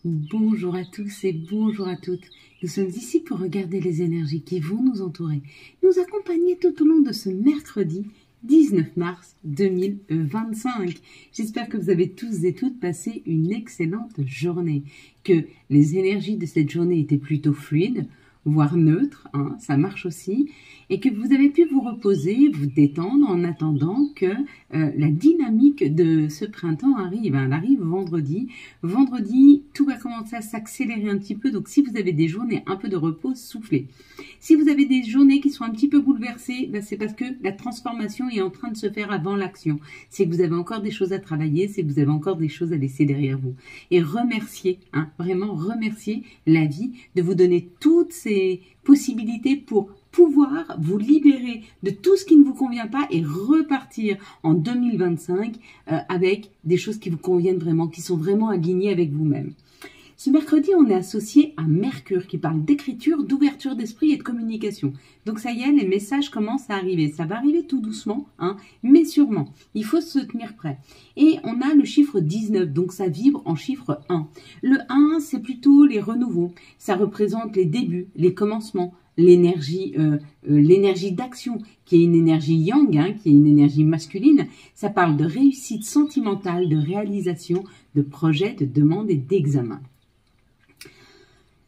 Bonjour à tous et bonjour à toutes. Nous sommes ici pour regarder les énergies qui vont nous entourer, nous accompagner tout au long de ce mercredi 19 mars 2025. J'espère que vous avez tous et toutes passé une excellente journée, que les énergies de cette journée étaient plutôt fluides, voire neutres, ça marche aussi, et que vous avez pu vous reposer, vous détendre en attendant que la dynamique de ce printemps arrive. Elle arrive vendredi. Vendredi, tout va commencer à s'accélérer un petit peu, donc si vous avez des journées un peu de repos, soufflez. Si vous avez des journées qui sont un petit peu bouleversées, c'est parce que la transformation est en train de se faire avant l'action. C'est que vous avez encore des choses à travailler, c'est que vous avez encore des choses à laisser derrière vous. Et remerciez, vraiment remerciez la vie de vous donner toutes ces possibilités pour pouvoir vous libérer de tout ce qui ne vous convient pas et repartir en 2025 avec des choses qui vous conviennent vraiment, qui sont vraiment alignées avec vous-même. Ce mercredi, on est associé à Mercure qui parle d'écriture, d'ouverture d'esprit et de communication. Donc ça y est, les messages commencent à arriver. Ça va arriver tout doucement, mais sûrement. Il faut se tenir prêt. Et on a le chiffre 19, donc ça vibre en chiffre 1. Le 1, c'est plutôt les renouveaux. Ça représente les débuts, les commencements, l'énergie d'action, qui est une énergie yang, qui est une énergie masculine. Ça parle de réussite sentimentale, de réalisation, de projets, de demandes et d'examens.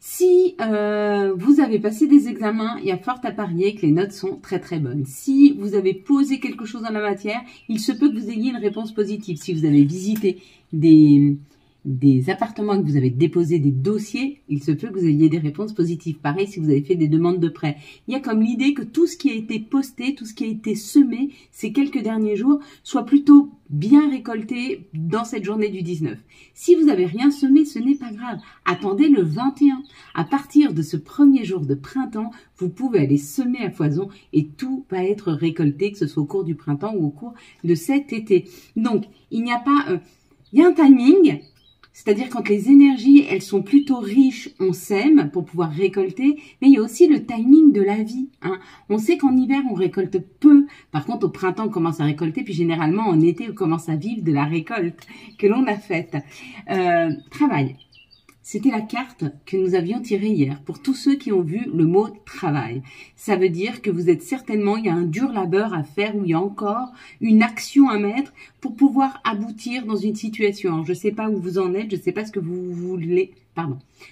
Si vous avez passé des examens, il y a fort à parier que les notes sont très très bonnes. Si vous avez posé quelque chose dans la matière, il se peut que vous ayez une réponse positive. Si vous avez visité des appartements, que vous avez déposé des dossiers, il se peut que vous ayez des réponses positives. Pareil si vous avez fait des demandes de prêt. Il y a comme l'idée que tout ce qui a été posté, tout ce qui a été semé ces quelques derniers jours, soit plutôt bien récolté dans cette journée du 19. Si vous n'avez rien semé, ce n'est pas grave. Attendez le 21. À partir de ce premier jour de printemps, vous pouvez aller semer à foison et tout va être récolté, que ce soit au cours du printemps ou au cours de cet été. Donc, il n'y a pas... il y a un timing. C'est-à-dire quand les énergies, elles sont plutôt riches, on sème pour pouvoir récolter, mais il y a aussi le timing de la vie. On sait qu'en hiver, on récolte peu. Par contre, au printemps, on commence à récolter, puis généralement, en été, on commence à vivre de la récolte que l'on a faite. Travail. C'était la carte que nous avions tirée hier pour tous ceux qui ont vu le mot travail. Ça veut dire que vous êtes certainement, il y a un dur labeur à faire où il y a encore une action à mettre pour pouvoir aboutir dans une situation. Alors, je ne sais pas où vous en êtes, je ne sais pas ce que vous voulez,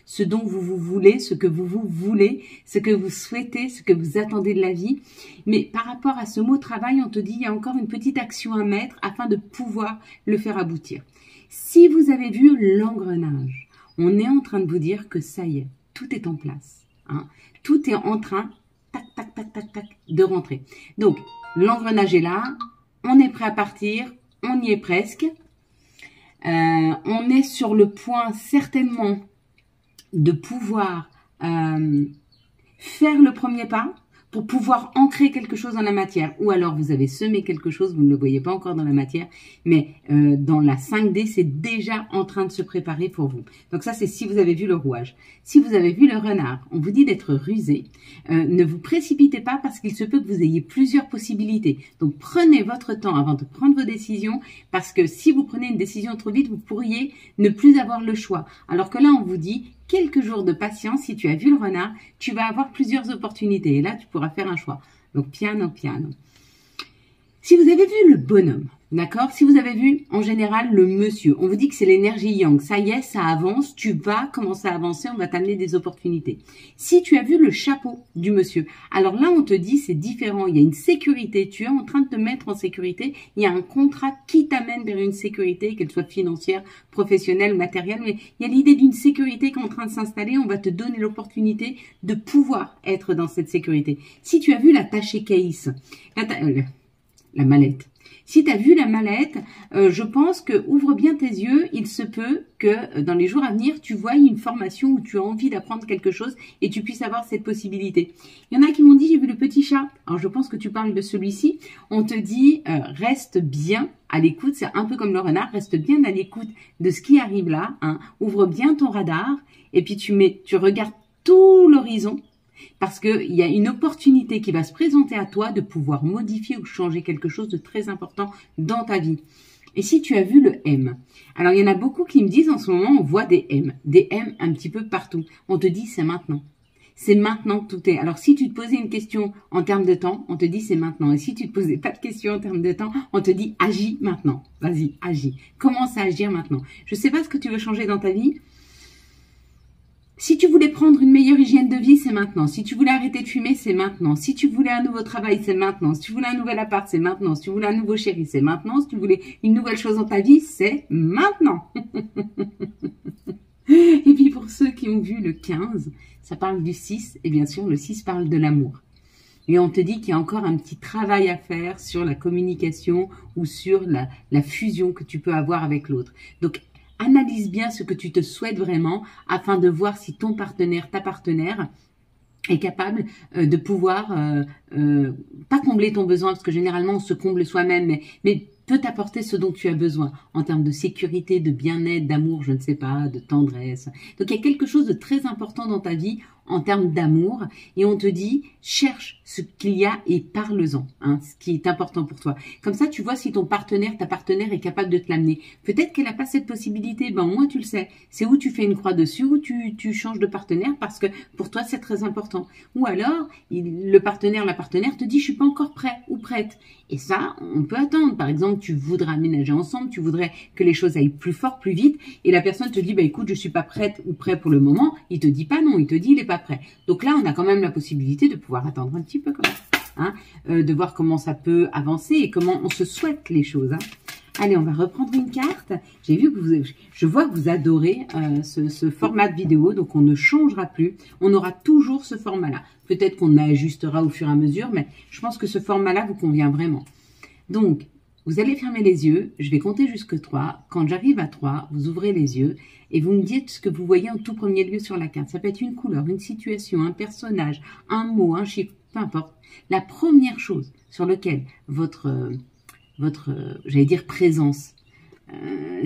ce dont vous voulez, ce que vous voulez, ce que vous souhaitez, ce que vous attendez de la vie. Mais par rapport à ce mot travail, on te dit il y a encore une petite action à mettre afin de pouvoir le faire aboutir. Si vous avez vu l'engrenage, on est en train de vous dire que ça y est, tout est en place. Tout est en train, tac, tac, tac, tac, tac, de rentrer. Donc, l'engrenage est là, on est prêt à partir, on y est presque. On est sur le point certainement de pouvoir faire le premier pas pour pouvoir ancrer quelque chose dans la matière. Ou alors vous avez semé quelque chose, vous ne le voyez pas encore dans la matière, mais dans la 5D, c'est déjà en train de se préparer pour vous. Donc ça, c'est si vous avez vu le rouage. Si vous avez vu le renard, on vous dit d'être rusé. Ne vous précipitez pas parce qu'il se peut que vous ayez plusieurs possibilités. Donc prenez votre temps avant de prendre vos décisions, parce que si vous prenez une décision trop vite, vous pourriez ne plus avoir le choix. Alors que là, on vous dit quelques jours de patience. Si tu as vu le renard, tu vas avoir plusieurs opportunités. Et là, tu pourras faire un choix. Donc, piano, piano. Si vous avez vu le bonhomme, d'accord? Si vous avez vu, en général, le monsieur, on vous dit que c'est l'énergie yang. Ça y est, ça avance. Tu vas commencer à avancer. On va t'amener des opportunités. Si tu as vu le chapeau du monsieur, alors là, on te dit c'est différent. Il y a une sécurité. Tu es en train de te mettre en sécurité. Il y a un contrat qui t'amène vers une sécurité, qu'elle soit financière, professionnelle, matérielle. Mais il y a l'idée d'une sécurité qui est en train de s'installer. On va te donner l'opportunité de pouvoir être dans cette sécurité. Si tu as vu la taché case, la mallette. Si tu as vu la mallette, je pense que ouvre bien tes yeux. Il se peut que dans les jours à venir, tu voies une formation où tu as envie d'apprendre quelque chose et tu puisses avoir cette possibilité. Il y en a qui m'ont dit, j'ai vu le petit chat. Alors, je pense que tu parles de celui-ci. On te dit, reste bien à l'écoute. C'est un peu comme le renard. Reste bien à l'écoute de ce qui arrive là. Ouvre bien ton radar et puis tu regardes tout l'horizon. Parce qu'il y a une opportunité qui va se présenter à toi de pouvoir modifier ou changer quelque chose de très important dans ta vie. Et si tu as vu le M? Alors, il y en a beaucoup qui me disent en ce moment, on voit des M un petit peu partout. On te dit, c'est maintenant. C'est maintenant que tout est. Alors, si tu te posais une question en termes de temps, on te dit c'est maintenant. Et si tu te posais pas de question en termes de temps, on te dit agis maintenant. Vas-y, agis. Commence à agir maintenant. Je sais pas ce que tu veux changer dans ta vie. Si tu voulais prendre une meilleure hygiène de vie, c'est maintenant. Si tu voulais arrêter de fumer, c'est maintenant. Si tu voulais un nouveau travail, c'est maintenant. Si tu voulais un nouvel appart, c'est maintenant. Si tu voulais un nouveau chéri, c'est maintenant. Si tu voulais une nouvelle chose dans ta vie, c'est maintenant. Et puis pour ceux qui ont vu le 15, ça parle du 6. Et bien sûr, le 6 parle de l'amour. Et on te dit qu'il y a encore un petit travail à faire sur la communication ou sur la fusion que tu peux avoir avec l'autre. Donc, analyse bien ce que tu te souhaites vraiment afin de voir si ton partenaire, ta partenaire est capable de pouvoir, pas combler ton besoin, parce que généralement on se comble soi-même, mais peut t'apporter ce dont tu as besoin en termes de sécurité, de bien-être, d'amour, je ne sais pas, de tendresse. Donc il y a quelque chose de très important dans ta vie en termes d'amour et on te dit cherche ce qu'il y a et parle-en, hein, ce qui est important pour toi. Comme ça, tu vois si ton partenaire, ta partenaire est capable de te l'amener. Peut-être qu'elle n'a pas cette possibilité, ben au moins tu le sais. C'est où tu fais une croix dessus, où tu changes de partenaire parce que pour toi c'est très important. Ou alors le partenaire, la partenaire te dit je suis pas encore prêt ou prête. Et ça, on peut attendre. Par exemple, tu voudrais aménager ensemble, tu voudrais que les choses aillent plus fort, plus vite, et la personne te dit bah écoute je suis pas prête ou prêt pour le moment. Il te dit pas non, il te dit il est pas prêt. Donc là, on a quand même la possibilité de pouvoir attendre un petit peu quand même, hein, de voir comment ça peut avancer et comment on se souhaite les choses. Hein. Allez, on va reprendre une carte. J'ai vu que je vois que vous adorez ce format de vidéo, donc on ne changera plus. On aura toujours ce format-là. Peut-être qu'on ajustera au fur et à mesure, mais je pense que ce format-là vous convient vraiment. Donc, vous allez fermer les yeux. Je vais compter jusque 3. Quand j'arrive à 3, vous ouvrez les yeux et vous me dites ce que vous voyez en tout premier lieu sur la carte. Ça peut être une couleur, une situation, un personnage, un mot, un chiffre, peu importe. La première chose sur laquelle votre j'allais dire présence,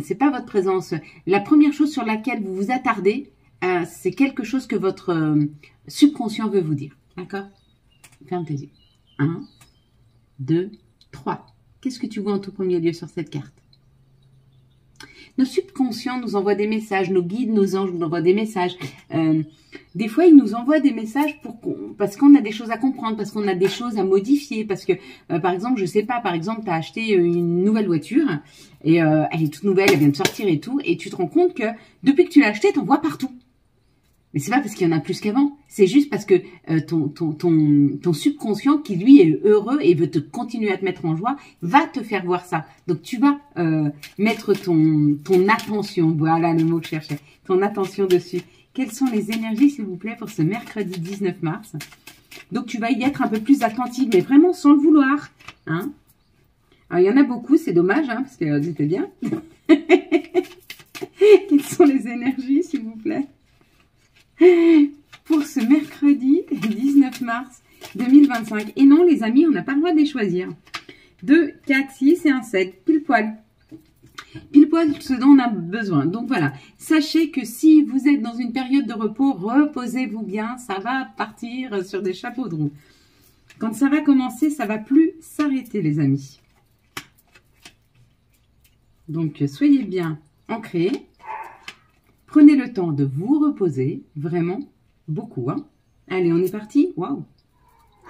c'est pas votre présence, la première chose sur laquelle vous vous attardez, c'est quelque chose que votre subconscient veut vous dire, d'accord? Ferme tes yeux. 1, 2, 3. Qu'est-ce que tu vois en tout premier lieu sur cette carte? Nos subconscients nous envoient des messages, nos guides, nos anges nous envoient des messages. Des fois, ils nous envoient des messages parce qu'on a des choses à comprendre, parce qu'on a des choses à modifier, parce que, par exemple, je sais pas, par exemple, tu as acheté une nouvelle voiture et elle est toute nouvelle, elle vient de sortir et tout, et tu te rends compte que depuis que tu l'as achetée, tu en vois partout. Mais c'est pas parce qu'il y en a plus qu'avant, c'est juste parce que ton subconscient qui lui est heureux et veut te continuer à te mettre en joie, va te faire voir ça. Donc tu vas mettre ton attention, voilà le mot que je cherchais, ton attention dessus. Quelles sont les énergies s'il vous plaît pour ce mercredi 19 mars? Donc tu vas y être un peu plus attentive, mais vraiment sans le vouloir. Hein, alors il y en a beaucoup, c'est dommage, hein, parce qu'elles étaient bien. Quelles sont les énergies s'il vous plaît? Pour ce mercredi 19 mars 2025. Et non, les amis, on n'a pas le droit de les choisir. 2, 4, 6 et un 7. Pile poil. Pile poil ce dont on a besoin. Donc voilà. Sachez que si vous êtes dans une période de repos, reposez-vous bien. Ça va partir sur des chapeaux de roue. Quand ça va commencer, ça va plus s'arrêter, les amis. Donc, soyez bien ancrés. Prenez le temps de vous reposer, vraiment, beaucoup. Hein. Allez, on est parti. Waouh.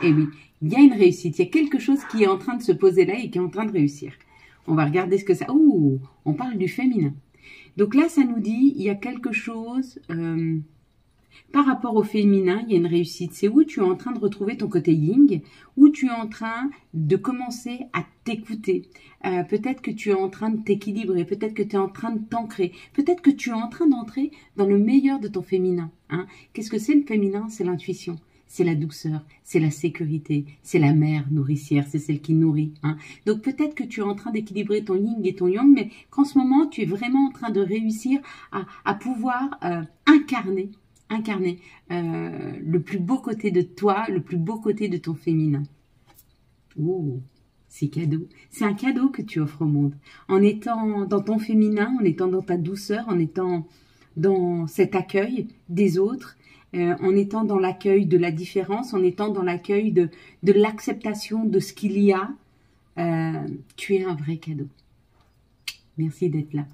Et oui, il y a une réussite. Il y a quelque chose qui est en train de se poser là et qui est en train de réussir. On va regarder ce que ça... Ouh, on parle du féminin. Donc là, ça nous dit, il y a quelque chose... par rapport au féminin, il y a une réussite. C'est où tu es en train de retrouver ton côté yin, où tu es en train de commencer à t'écouter. Peut-être que tu es en train de t'équilibrer, peut-être que tu es en train de t'ancrer, peut-être que tu es en train d'entrer dans le meilleur de ton féminin. Hein. Qu'est-ce que c'est le féminin? C'est l'intuition, c'est la douceur, c'est la sécurité, c'est la mère nourricière, c'est celle qui nourrit. Hein. Donc peut-être que tu es en train d'équilibrer ton yin et ton yang, mais qu'en ce moment, tu es vraiment en train de réussir à pouvoir incarner le plus beau côté de toi, le plus beau côté de ton féminin. Oh, c'est cadeau. C'est un cadeau que tu offres au monde. En étant dans ton féminin, en étant dans ta douceur, en étant dans cet accueil des autres, en étant dans l'accueil de la différence, en étant dans l'accueil de l'acceptation de ce qu'il y a, tu es un vrai cadeau. Merci d'être là.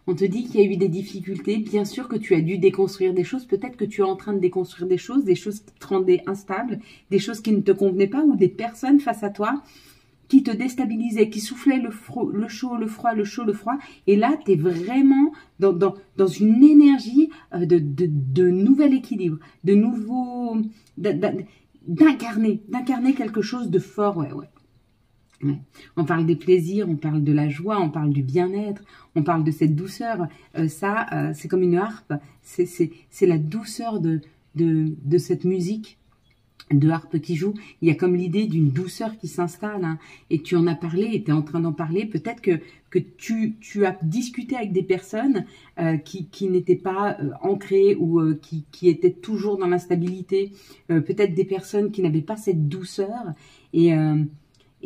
On te dit qu'il y a eu des difficultés. Bien sûr que tu as dû déconstruire des choses. Peut-être que tu es en train de déconstruire des choses qui te rendaient instable, des choses qui ne te convenaient pas ou des personnes face à toi qui te déstabilisaient, qui soufflaient le chaud, le froid, le chaud, le froid. Et là, tu es vraiment dans une énergie de nouvel équilibre, de nouveau, d'incarner quelque chose de fort. Ouais. Ouais. On parle des plaisirs, on parle de la joie, on parle du bien-être, on parle de cette douceur. C'est comme une harpe, c'est la douceur de cette musique de harpe qui joue. Il y a comme l'idée d'une douceur qui s'installe, hein, et tu en as parlé, et tu es en train d'en parler. Peut-être que tu as discuté avec des personnes qui n'étaient pas ancrées ou qui étaient toujours dans l'instabilité. Peut-être des personnes qui n'avaient pas cette douceur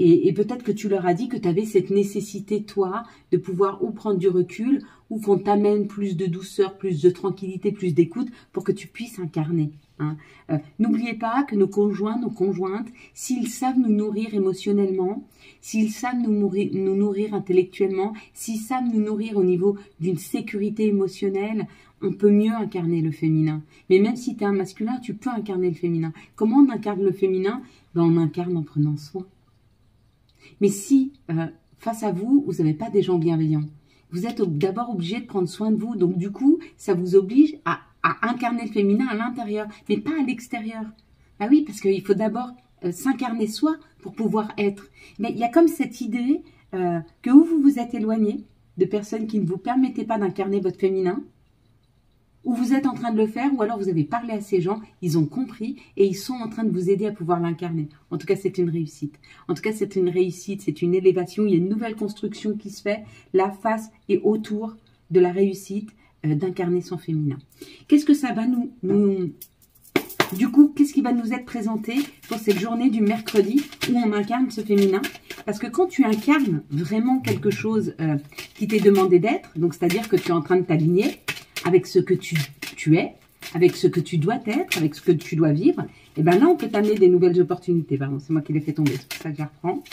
et peut-être que tu leur as dit que tu avais cette nécessité, toi, de pouvoir ou prendre du recul, ou qu'on t'amène plus de douceur, plus de tranquillité, plus d'écoute, pour que tu puisses incarner. Hein. N'oubliez pas que nos conjoints, nos conjointes, s'ils savent nous nourrir émotionnellement, s'ils savent nous nourrir intellectuellement, s'ils savent nous nourrir au niveau d'une sécurité émotionnelle, on peut mieux incarner le féminin. Mais même si tu es un masculin, tu peux incarner le féminin. Comment on incarne le féminin? Ben, on incarne en prenant soin. Mais si, face à vous, vous n'avez pas des gens bienveillants, vous êtes d'abord obligé de prendre soin de vous. Donc, du coup, ça vous oblige à incarner le féminin à l'intérieur, mais pas à l'extérieur. Ah oui, parce qu'il faut d'abord s'incarner soi pour pouvoir être. Mais il y a comme cette idée que vous vous êtes éloigné de personnes qui ne vous permettaient pas d'incarner votre féminin, ou vous êtes en train de le faire, ou alors vous avez parlé à ces gens, ils ont compris et ils sont en train de vous aider à pouvoir l'incarner. En tout cas, c'est une réussite. En tout cas, c'est une réussite, c'est une élévation. Il y a une nouvelle construction qui se fait, la face et autour de la réussite d'incarner son féminin. Qu'est-ce que ça va du coup, qu'est-ce qui va nous être présenté pour cette journée du mercredi où on incarne ce féminin? Parce que quand tu incarnes vraiment quelque chose qui t'est demandé d'être, donc c'est-à-dire que tu es en train de t'aligner avec ce que tu es, avec ce que tu dois être, avec ce que tu dois vivre, et bien là, on peut t'amener des nouvelles opportunités. Pardon, c'est moi qui l'ai fait tomber, c'est pour ça que je la reprends.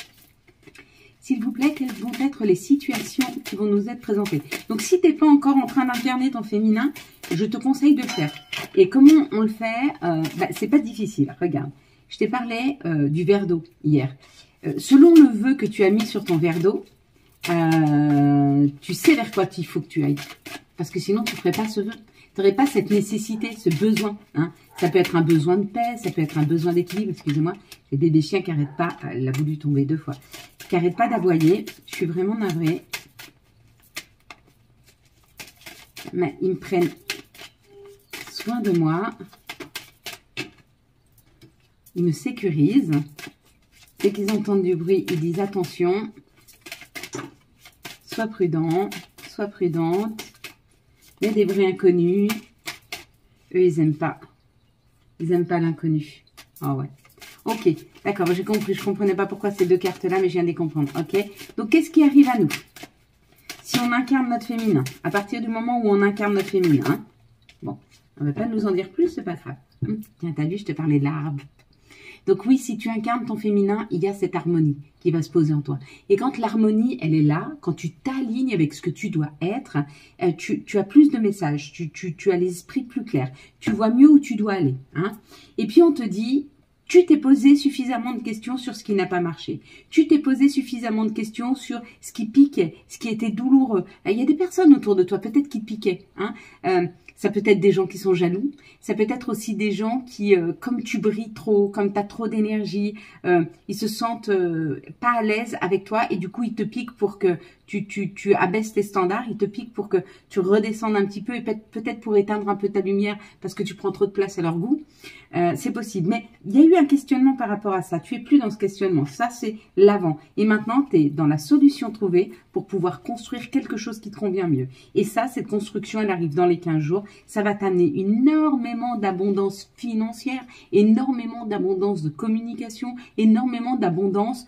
S'il vous plaît, quelles vont être les situations qui vont nous être présentées? Donc, si tu n'es pas encore en train d'incarner ton féminin, je te conseille de le faire. Et comment on le fait? C'est pas difficile. Regarde, je t'ai parlé du verre d'eau hier. Selon le vœu que tu as mis sur ton verre d'eau, tu sais vers quoi il faut que tu ailles. Parce que sinon, tu ne ferais pas ce vœu. Tu n'aurais pas cette nécessité, ce besoin. Hein. Ça peut être un besoin de paix, ça peut être un besoin d'équilibre. Excusez-moi, j'ai des chiens qui n'arrêtent pas. Elle a voulu tomber 2 fois. Qui n'arrêtent pas d'aboyer. Je suis vraiment navrée. Mais ils me prennent soin de moi. Ils me sécurisent. Dès qu'ils entendent du bruit, ils disent attention. Sois prudent, sois prudente. Il y a des bruits inconnus. Eux, ils n'aiment pas. Ils n'aiment pas l'inconnu. Ah ouais. Ok, d'accord, j'ai compris. Je ne comprenais pas pourquoi ces 2 cartes-là, mais je viens de les comprendre. Ok. Donc, qu'est-ce qui arrive à nous? Si on incarne notre féminin, à partir du moment où on incarne notre féminin, hein, bon, on ne va pas nous en dire plus, c'est pas grave. Tiens, t'as vu, je te parlais de l'arbre. Donc oui, si tu incarnes ton féminin, il y a cette harmonie qui va se poser en toi. Et quand l'harmonie, elle est là, quand tu t'alignes avec ce que tu dois être, tu as plus de messages, tu as l'esprit plus clair, tu vois mieux où tu dois aller. Hein. Et puis on te dit, tu t'es posé suffisamment de questions sur ce qui n'a pas marché. Tu t'es posé suffisamment de questions sur ce qui piquait, ce qui était douloureux. Il y a des personnes autour de toi, peut-être qui piquaient. Hein. Ça peut être des gens qui sont jaloux. Ça peut être aussi des gens qui, comme tu brilles trop, comme tu as trop d'énergie, ils se sentent pas à l'aise avec toi et du coup, ils te piquent pour que tu abaisses tes standards. Ils te piquent pour que tu redescendes un petit peu et peut-être pour éteindre un peu ta lumière parce que tu prends trop de place à leur goût. C'est possible. Mais il y a eu un questionnement par rapport à ça. Tu es plus dans ce questionnement. Ça, c'est l'avant. Et maintenant, tu es dans la solution trouvée pour pouvoir construire quelque chose qui te convient mieux. Et ça, cette construction, elle arrive dans les 15 jours. Ça va t'amener énormément d'abondance financière, énormément d'abondance de communication, énormément d'abondance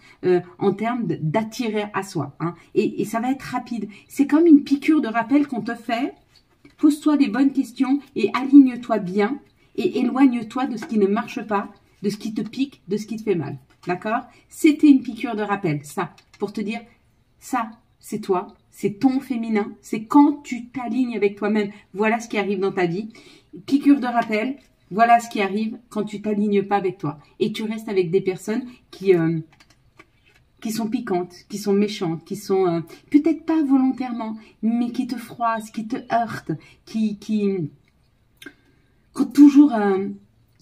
en termes d'attirer à soi. Hein. Et ça va être rapide. C'est comme une piqûre de rappel qu'on te fait. Pose-toi des bonnes questions et aligne-toi bien et éloigne-toi de ce qui ne marche pas, de ce qui te pique, de ce qui te fait mal. D'accord? C'était une piqûre de rappel, ça, pour te dire, ça, c'est toi, c'est ton féminin, c'est quand tu t'alignes avec toi-même. Voilà ce qui arrive dans ta vie. Piqûre de rappel, voilà ce qui arrive quand tu t'alignes pas avec toi. Et tu restes avec des personnes qui sont piquantes, qui sont méchantes, qui sont peut-être pas volontairement, mais qui te froissent, qui te heurtent, qui toujours...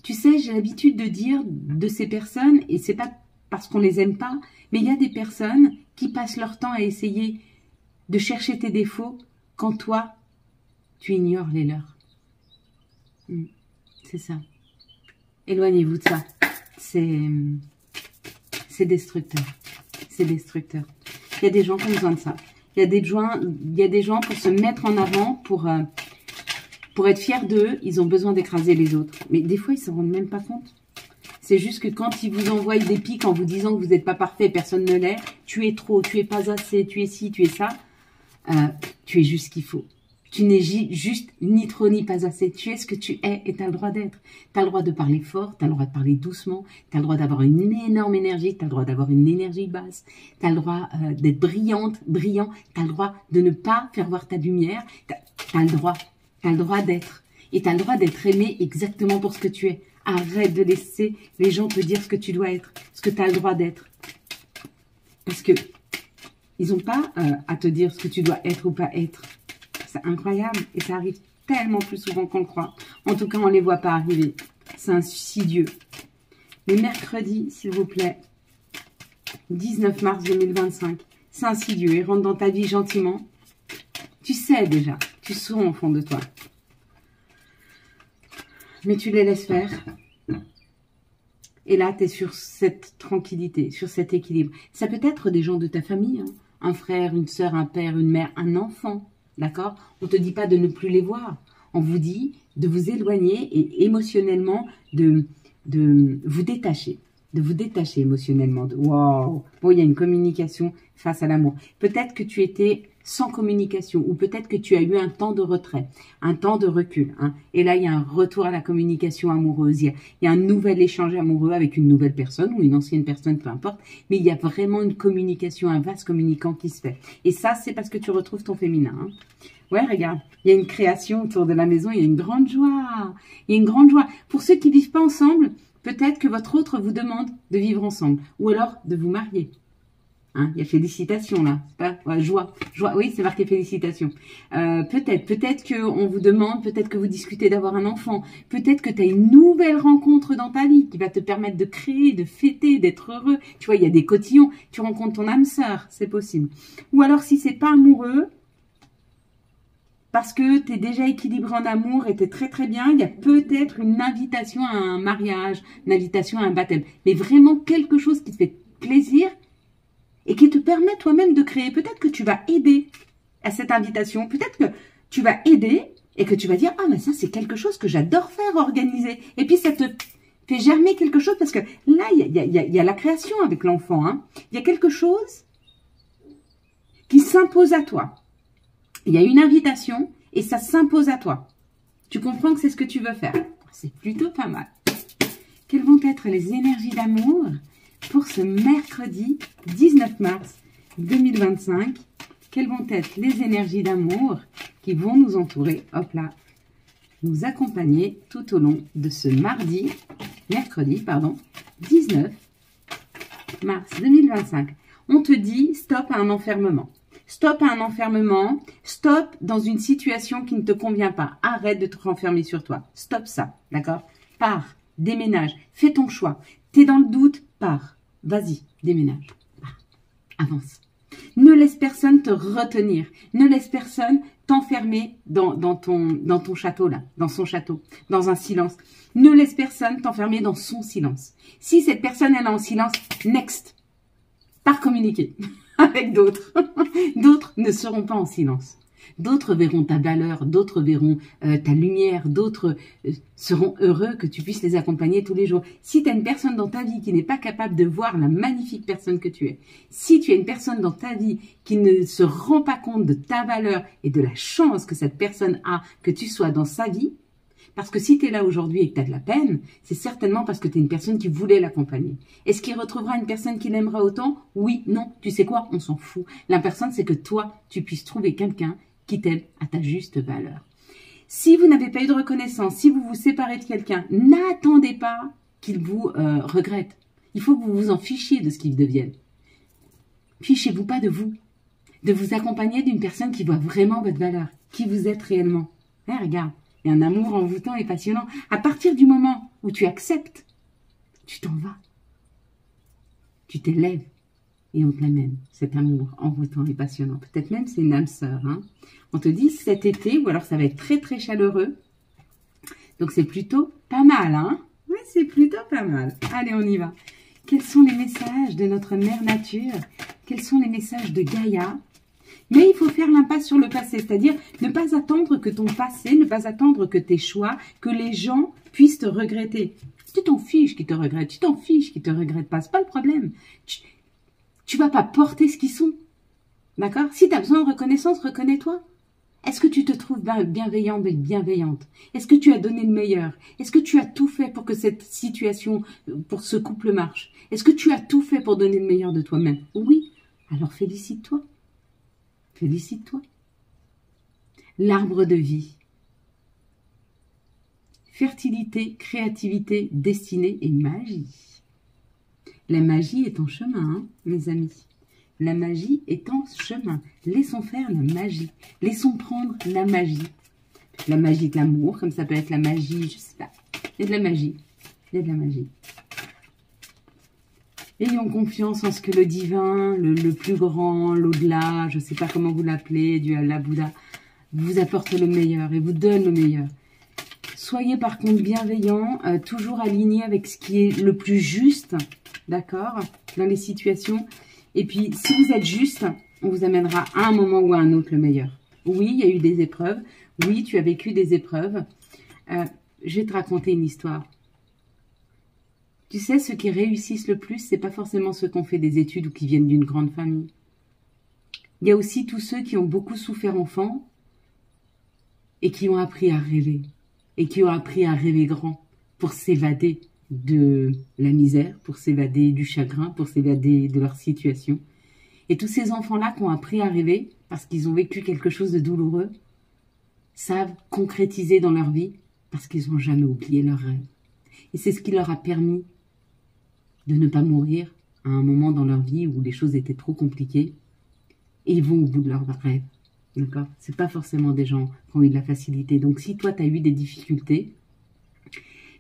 tu sais, j'ai l'habitude de dire de ces personnes, et c'est pas parce qu'on les aime pas, mais il y a des personnes qui passent leur temps à essayer de chercher tes défauts quand toi, tu ignores les leurs. C'est ça. Éloignez-vous de ça. C'est destructeur. C'est destructeur. Il y a des gens qui ont besoin de ça. Il y a des gens pour se mettre en avant, pour être fiers d'eux, ils ont besoin d'écraser les autres. Mais des fois, ils ne s'en rendent même pas compte. C'est juste que quand ils vous envoient des pics en vous disant que vous n'êtes pas parfait, personne ne l'est, tu es trop, tu es pas assez, tu es ci, tu es ça, tu es juste ce qu'il faut. Tu n'es juste ni trop ni pas assez. Tu es ce que tu es et tu as le droit d'être. Tu as le droit de parler fort, tu as le droit de parler doucement, tu as le droit d'avoir une énorme énergie, tu as le droit d'avoir une énergie basse, tu as le droit d'être brillante, brillant, tu as le droit de ne pas faire voir ta lumière, tu as le droit. Tu as le droit d'être. Et tu as le droit d'être aimé exactement pour ce que tu es. Arrête de laisser les gens te dire ce que tu dois être, ce que tu as le droit d'être. Parce que ils n'ont pas à te dire ce que tu dois être ou pas être. C'est incroyable. Et ça arrive tellement plus souvent qu'on le croit. En tout cas, on ne les voit pas arriver. C'est insidieux. Le mercredi, s'il vous plaît, 19 mars 2025. C'est insidieux. Ils rentrent dans ta vie gentiment. Tu sais déjà. Tu sens au fond de toi. Mais tu les laisses faire. Et là, tu es sur cette tranquillité, sur cet équilibre. Ça peut être des gens de ta famille. Hein. Un frère, une soeur, un père, une mère, un enfant. D'accord? On ne te dit pas de ne plus les voir. On vous dit de vous éloigner et émotionnellement de vous détacher. De vous détacher émotionnellement. Waouh! Bon, il y a une communication face à l'amour. Peut-être que tu étais sans communication ou peut-être que tu as eu un temps de retrait, un temps de recul. Hein. Et là, il y a un retour à la communication amoureuse. Il y a un nouvel échange amoureux avec une nouvelle personne ou une ancienne personne, peu importe. Mais il y a vraiment une communication, un vase communicant qui se fait. Et ça, c'est parce que tu retrouves ton féminin. Hein. Ouais, regarde, il y a une création autour de la maison, il y a une grande joie. Il y a une grande joie. Pour ceux qui ne vivent pas ensemble, peut-être que votre autre vous demande de vivre ensemble ou alors de vous marier. Hein, il y a félicitations là, pas ouais, joie, oui c'est marqué félicitations. Peut-être qu'on vous demande, peut-être que vous discutez d'avoir un enfant, peut-être que tu as une nouvelle rencontre dans ta vie qui va te permettre de créer, de fêter, d'être heureux. Tu vois, il y a des cotillons, tu rencontres ton âme sœur, c'est possible. Ou alors si c'est pas amoureux, parce que tu es déjà équilibré en amour et tu es très très bien, il y a peut-être une invitation à un mariage, une invitation à un baptême. Mais vraiment quelque chose qui te fait plaisir et qui te permet toi-même de créer. Peut-être que tu vas aider à cette invitation. Peut-être que tu vas aider et que tu vas dire « Ah, mais ça, c'est quelque chose que j'adore faire, organiser. » Et puis, ça te fait germer quelque chose parce que là, il y a la création avec l'enfant. Hein. Il y a quelque chose qui s'impose à toi. Il y a une invitation et ça s'impose à toi. Tu comprends que c'est ce que tu veux faire. C'est plutôt pas mal. Quelles vont être les énergies d'amour pour ce mercredi 19 mars 2025, quelles vont être les énergies d'amour qui vont nous entourer, hop là, nous accompagner tout au long de ce mercredi 19 mars 2025. On te dit stop à un enfermement. Stop à un enfermement, stop dans une situation qui ne te convient pas. Arrête de te renfermer sur toi. Stop ça, d'accord? Pars, déménage, fais ton choix. T'es dans le doute, pars. Vas-y, déménage. Avance. Ne laisse personne te retenir. Ne laisse personne t'enfermer dans ton château là, dans son château, dans un silence. Ne laisse personne t'enfermer dans son silence. Si cette personne elle est en silence, next. Par communiquer avec d'autres. D'autres ne seront pas en silence. D'autres verront ta valeur, d'autres verront ta lumière, d'autres seront heureux que tu puisses les accompagner tous les jours. Si tu as une personne dans ta vie qui n'est pas capable de voir la magnifique personne que tu es, si tu as une personne dans ta vie qui ne se rend pas compte de ta valeur et de la chance que cette personne a, que tu sois dans sa vie, Parce que si tu es là aujourd'hui et que tu as de la peine, c'est certainement parce que tu es une personne qui voulait l'accompagner. Est-ce qu'il retrouvera une personne qui l'aimera autant? Oui, non. Tu sais quoi? On s'en fout. L'important, c'est que toi, tu puisses trouver quelqu'un qui t'aime à ta juste valeur. Si vous n'avez pas eu de reconnaissance, si vous vous séparez de quelqu'un, n'attendez pas qu'il vous regrette. Il faut que vous vous en fichiez de ce qu'il devienne. Fichez-vous pas de vous accompagner d'une personne qui voit vraiment votre valeur, qui vous êtes réellement. Regarde, il y a un amour envoûtant et passionnant. À partir du moment où tu acceptes, tu t'en vas. Tu t'élèves et on te l'amène, cet amour envoûtant et passionnant. Peut-être même c'est une âme sœur. Hein. On te dit cet été, ou alors ça va être très très chaleureux. Donc c'est plutôt pas mal. Hein. Ouais, c'est plutôt pas mal. Allez, on y va. Quels sont les messages de notre mère nature? Quels sont les messages de Gaïa? Mais il faut faire l'impasse sur le passé, c'est-à-dire ne pas attendre que ton passé, ne pas attendre que tes choix, que les gens puissent te regretter. Tu t'en fiches qu'ils te regrettent, tu t'en fiches qu'ils te regrettent pas, c'est pas le problème. Tu vas pas porter ce qu'ils sont, d'accord? Si tu as besoin de reconnaissance, reconnais-toi. Est-ce que tu te trouves bienveillant et bienveillante? Est-ce que tu as donné le meilleur? Est-ce que tu as tout fait pour que cette situation, pour ce couple marche? Est-ce que tu as tout fait pour donner le meilleur de toi-même? Oui, alors félicite-toi. Félicite-toi. L'arbre de vie. Fertilité, créativité, destinée et magie. La magie est en chemin, hein, mes amis. La magie est en chemin. Laissons faire la magie. Laissons prendre la magie. La magie de l'amour, comme ça peut être la magie, je sais pas. Il y a de la magie. Il y a de la magie. Ayons confiance en ce que le divin, le plus grand, l'au-delà, je ne sais pas comment vous l'appelez, Dieu, Allah, Bouddha, vous apporte le meilleur et vous donne le meilleur. Soyez par contre bienveillants, toujours alignés avec ce qui est le plus juste, d'accord, dans les situations. Et puis, si vous êtes juste, on vous amènera à un moment ou à un autre le meilleur. Oui, il y a eu des épreuves. Oui, tu as vécu des épreuves. Je vais te raconter une histoire. Tu sais, ceux qui réussissent le plus, c'est pas forcément ceux qui ont fait des études ou qui viennent d'une grande famille. Il y a aussi tous ceux qui ont beaucoup souffert enfant et qui ont appris à rêver. Et qui ont appris à rêver grand pour s'évader de la misère, pour s'évader du chagrin, pour s'évader de leur situation. Et tous ces enfants-là qui ont appris à rêver, parce qu'ils ont vécu quelque chose de douloureux, savent concrétiser dans leur vie, parce qu'ils n'ont jamais oublié leurs rêves. Et c'est ce qui leur a permis de ne pas mourir à un moment dans leur vie où les choses étaient trop compliquées, et ils vont au bout de leurs rêves. D'accord? C'est pas forcément des gens qui ont eu de la facilité. Donc si toi, tu as eu des difficultés,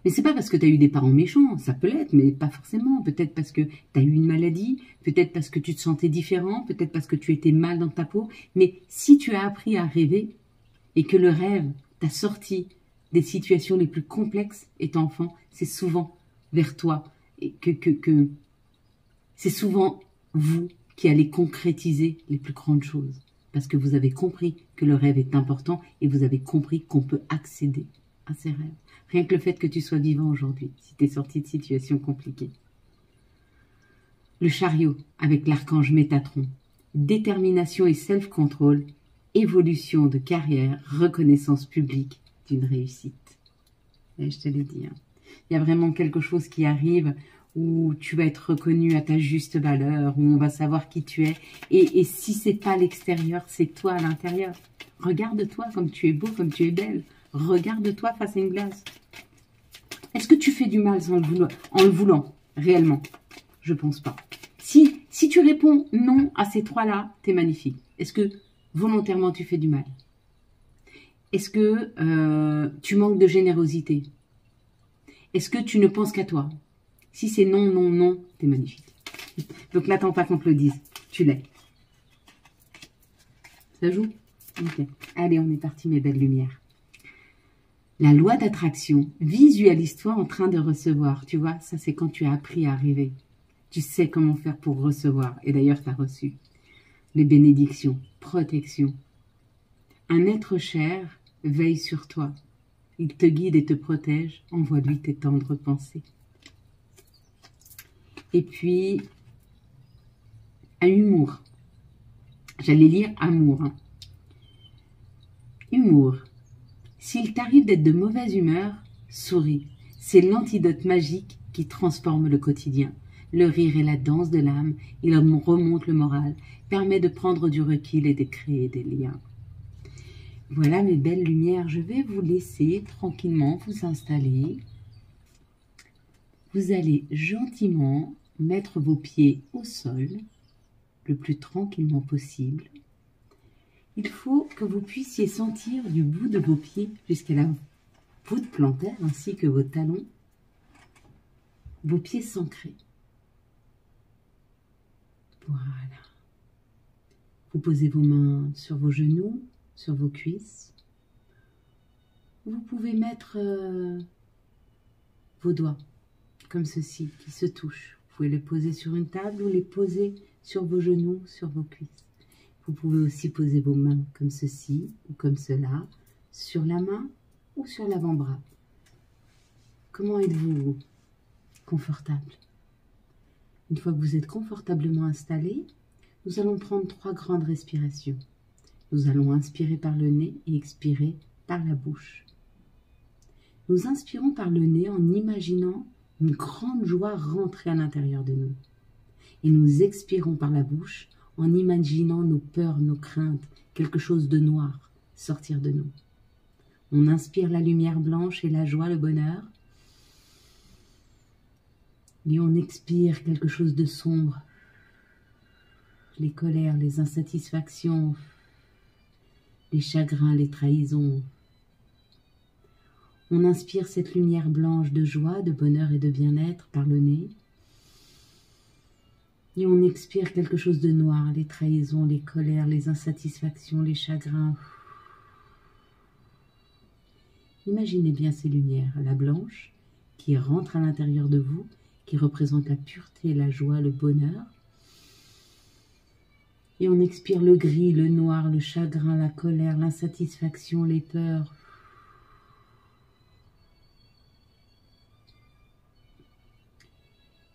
mais c'est pas parce que tu as eu des parents méchants, ça peut l'être, mais pas forcément. Peut-être parce que tu as eu une maladie, peut-être parce que tu te sentais différent, peut-être parce que tu étais mal dans ta peau. Mais si tu as appris à rêver et que le rêve t'a sorti des situations les plus complexes étant enfant, c'est souvent vers toi et que c'est souvent vous qui allez concrétiser les plus grandes choses. Parce que vous avez compris que le rêve est important et vous avez compris qu'on peut accéder à ces rêves. Rien que le fait que tu sois vivant aujourd'hui, si tu es sorti de situations compliquées. Le chariot avec l'archange Métatron. Détermination et self-control. Évolution de carrière, reconnaissance publique d'une réussite. Et je te l'ai dit. Hein. Il y a vraiment quelque chose qui arrive où tu vas être reconnu à ta juste valeur, où on va savoir qui tu es. Et si c'est pas l'extérieur, c'est toi à l'intérieur. Regarde-toi comme tu es beau, comme tu es belle. Regarde-toi face à une glace. Est-ce que tu fais du mal en le voulant, réellement? Je pense pas. Si tu réponds non à ces trois-là, t'es magnifique. Est-ce que volontairement tu fais du mal? Est-ce que tu manques de générosité? Est-ce que tu ne penses qu'à toi? Si c'est non, non, non, t'es magnifique. Donc n'attends pas qu'on te le dise. Tu l'es. Ça joue? Ok. Allez, on est parti, mes belles lumières. La loi d'attraction, visualise-toi en train de recevoir. Tu vois, ça c'est quand tu as appris à rêver. Tu sais comment faire pour recevoir. Et d'ailleurs, tu as reçu. Les bénédictions, protection. Un être cher veille sur toi. Il te guide et te protège. Envoie-lui tes tendres pensées. Et puis, un humour. J'allais lire amour. Hein. Humour. S'il t'arrive d'être de mauvaise humeur, souris. C'est l'antidote magique qui transforme le quotidien. Le rire est la danse de l'âme, il remonte le moral, permet de prendre du recul et de créer des liens. Voilà mes belles lumières, je vais vous laisser tranquillement vous installer. Vous allez gentiment mettre vos pieds au sol, le plus tranquillement possible. Il faut que vous puissiez sentir du bout de vos pieds jusqu'à la voûte plantaire ainsi que vos talons, vos pieds s'ancrés. Voilà. Vous posez vos mains sur vos genoux, sur vos cuisses. Vous pouvez mettre vos doigts comme ceci, qui se touchent. Vous pouvez les poser sur une table ou les poser sur vos genoux, sur vos cuisses. Vous pouvez aussi poser vos mains comme ceci ou comme cela, sur la main ou sur l'avant-bras. Comment êtes-vous confortable? Une fois que vous êtes confortablement installé, nous allons prendre 3 grandes respirations. Nous allons inspirer par le nez et expirer par la bouche. Nous inspirons par le nez en imaginant une grande joie rentrer à l'intérieur de nous. Et nous expirons par la bouche en imaginant nos peurs, nos craintes, quelque chose de noir sortir de nous. On inspire la lumière blanche et la joie, le bonheur. Et on expire quelque chose de sombre, les colères, les insatisfactions, les chagrins, les trahisons. On inspire cette lumière blanche de joie, de bonheur et de bien-être par le nez. Et on expire quelque chose de noir, les trahisons, les colères, les insatisfactions, les chagrins. Imaginez bien ces lumières, la blanche qui rentre à l'intérieur de vous, qui représente la pureté, la joie, le bonheur. Et on expire le gris, le noir, le chagrin, la colère, l'insatisfaction, les peurs.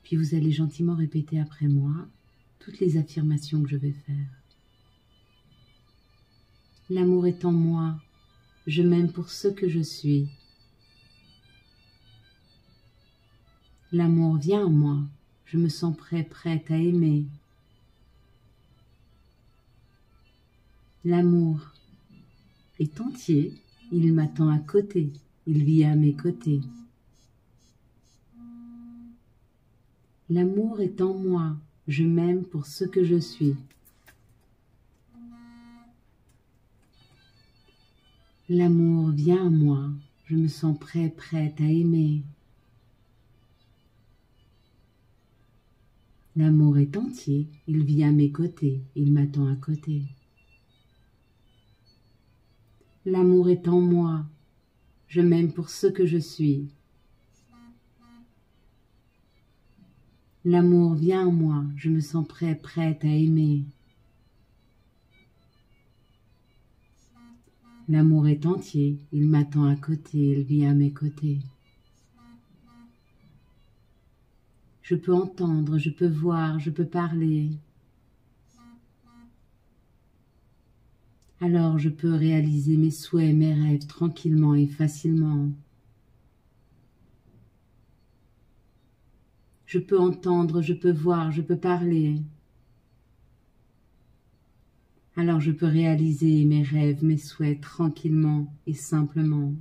Puis vous allez gentiment répéter après moi toutes les affirmations que je vais faire. L'amour est en moi, je m'aime pour ce que je suis. L'amour vient en moi, je me sens prête à aimer. L'amour est entier, il m'attend à côté, il vit à mes côtés. L'amour est en moi, je m'aime pour ce que je suis. L'amour vient à moi, je me sens prête à aimer. L'amour est entier, il vit à mes côtés, il m'attend à côté. L'amour est en moi, je m'aime pour ce que je suis. L'amour vient en moi, je me sens prête à aimer. L'amour est entier, il m'attend à côté, il vit à mes côtés. Je peux entendre, je peux voir, je peux parler. Alors je peux réaliser mes souhaits, mes rêves tranquillement et facilement. Je peux entendre, je peux voir, je peux parler. Alors je peux réaliser mes rêves, mes souhaits tranquillement et simplement.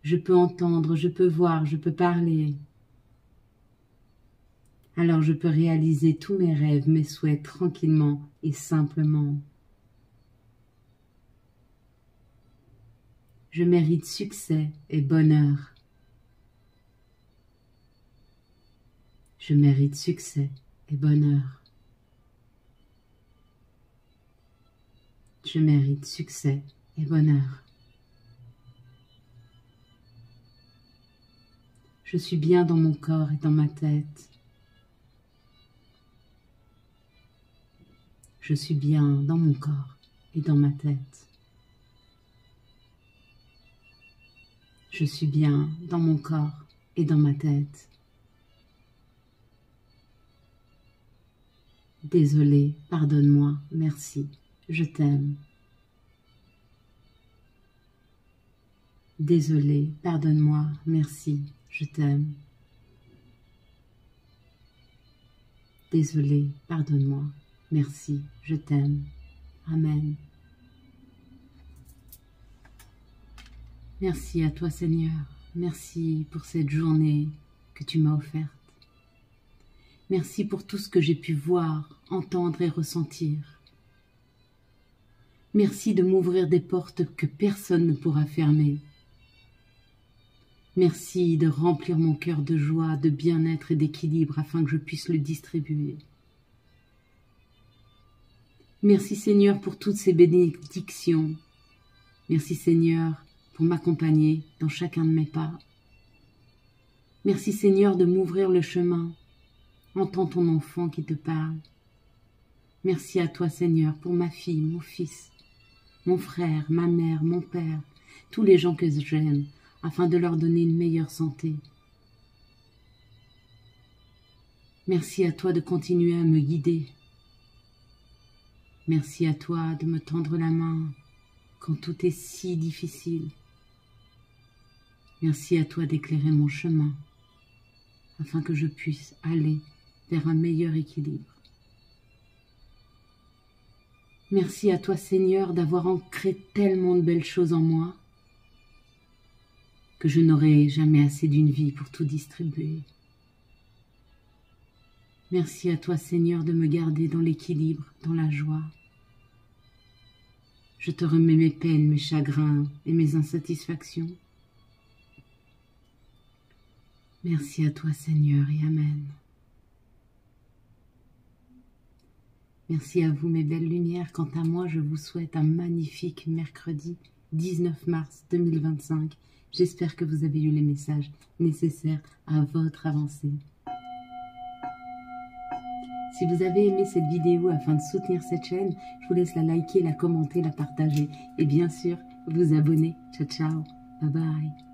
Je peux entendre, je peux voir, je peux parler. Alors je peux réaliser tous mes rêves, mes souhaits tranquillement et simplement. Je mérite succès et bonheur. Je mérite succès et bonheur. Je mérite succès et bonheur. Je suis bien dans mon corps et dans ma tête. Je suis bien dans mon corps et dans ma tête. Je suis bien dans mon corps et dans ma tête. Désolé, pardonne-moi, merci, je t'aime. Désolé, pardonne-moi, merci, je t'aime. Désolé, pardonne-moi, merci, je t'aime. Amen. Merci à toi, Seigneur. Merci pour cette journée que tu m'as offerte. Merci pour tout ce que j'ai pu voir, entendre et ressentir. Merci de m'ouvrir des portes que personne ne pourra fermer. Merci de remplir mon cœur de joie, de bien-être et d'équilibre afin que je puisse le distribuer. Merci Seigneur pour toutes ces bénédictions. Merci Seigneur pour m'accompagner dans chacun de mes pas. Merci Seigneur de m'ouvrir le chemin. Entends ton enfant qui te parle. Merci à toi Seigneur pour ma fille, mon fils, mon frère, ma mère, mon père, tous les gens que j'aime, afin de leur donner une meilleure santé. Merci à toi de continuer à me guider. Merci à toi de me tendre la main quand tout est si difficile. Merci à toi d'éclairer mon chemin, afin que je puisse aller vers un meilleur équilibre. Merci à toi Seigneur d'avoir ancré tellement de belles choses en moi, que je n'aurai jamais assez d'une vie pour tout distribuer. Merci à toi Seigneur de me garder dans l'équilibre, dans la joie. Je te remets mes peines, mes chagrins et mes insatisfactions. Merci à toi Seigneur et Amen. Merci à vous mes belles lumières. Quant à moi, je vous souhaite un magnifique mercredi 19 mars 2025. J'espère que vous avez eu les messages nécessaires à votre avancée. Si vous avez aimé cette vidéo afin de soutenir cette chaîne, je vous laisse la liker, la commenter, la partager et bien sûr vous abonner. Ciao, ciao, bye bye.